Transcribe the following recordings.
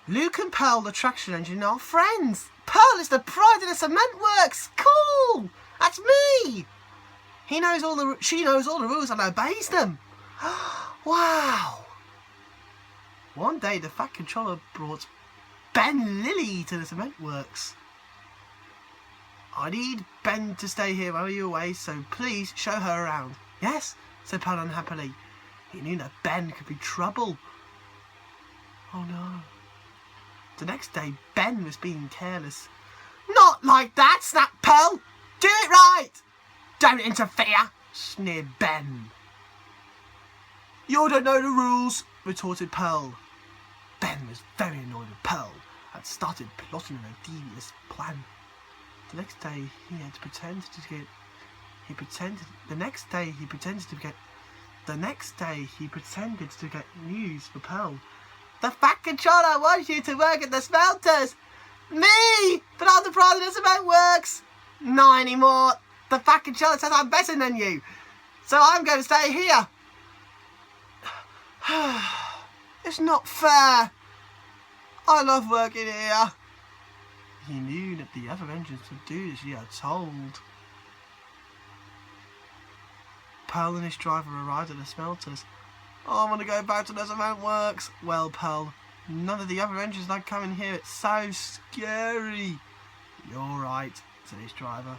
Luke and Pearl, the traction engine, are friends. Pearl is the pride of the cement works. Cool! That's me! She knows all the rules and obeys them. Wow! One day the Fat Controller brought Ben Lilly to the cement works. I need Ben to stay here while you're away, so please show her around. Yes, said Pearl unhappily. He knew that Ben could be trouble. Oh no. The next day, Ben was being careless. Not like that, snapped Pearl. Do it right. Don't interfere, sneered Ben. You don't know the rules, retorted Pearl. Ben was very annoyed with Pearl and started plotting a devious plan. The next day, he pretended to get news for Pearl. The Fat Controller wants you to work at the smelters. Me! But I'm the pride of the cement works. Not anymore. The Fat Controller says I'm better than you. So I'm going to stay here. It's not fair. I love working here. He knew that the other engines would do as he had told. Pearl and his driver arrived at the smelters. Oh, I want to go back to the cement works. Well, Pearl, none of the other engines like coming here. It's so scary. You're right, said his driver.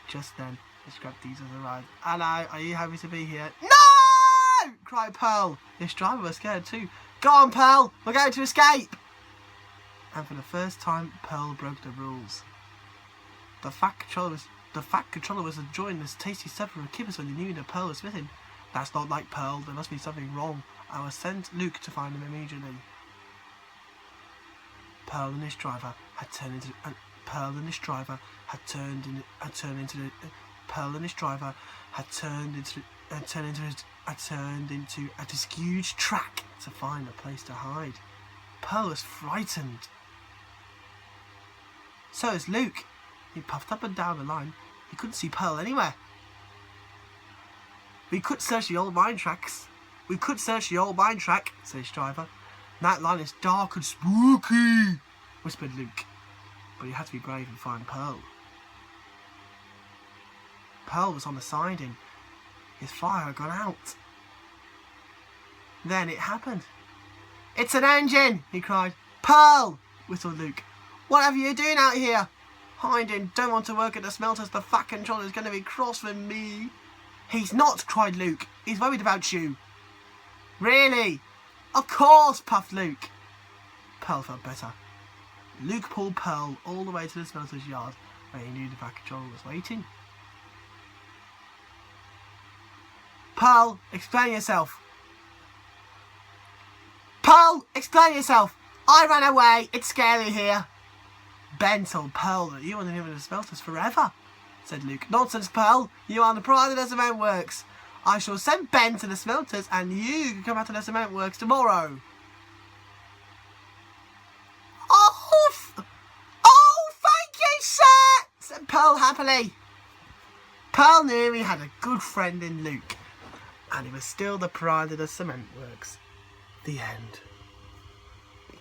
Just then, the scrap diesels arrived. Hello, are you happy to be here? No! Cried Pearl. His driver was scared too. Go on, Pearl, we're going to escape. And for the first time, Pearl broke the rules. The Fat Controller was enjoying this tasty supper of kibbers when he knew that Pearl was with him. That's not like Pearl. There must be something wrong. I will send Luke to find him immediately. Pearl and his driver had turned into this huge track to find a place to hide. Pearl was frightened. So is Luke. He puffed up and down the line. He couldn't see Pearl anywhere. We could search the old mine track, said his driver. That line is dark and spooky, whispered Luke. But he had to be brave and find Pearl. Pearl was on the siding. His fire had gone out. Then it happened. It's an engine, he cried. Pearl, whistled Luke. Whatever are you doing out here? Hiding, don't want to work at the smelters. The Fat Controller is going to be cross with me. He's not, cried Luke. He's worried about you. Really? Of course, puffed Luke. Pearl felt better. Luke pulled Pearl all the way to the smelter's yard, where he knew the Fat Controller was waiting. Pearl, explain yourself. Pearl, explain yourself. I ran away. It's scary here. Ben told Pearl that you want to live in the smelters forever, said Luke. Nonsense, Pearl. You are the pride of the cement works. I shall send Ben to the smelters and you can come out to the cement works tomorrow. Oh, thank you, sir, said Pearl happily. Pearl knew he had a good friend in Luke, and he was still the pride of the cement works. The end.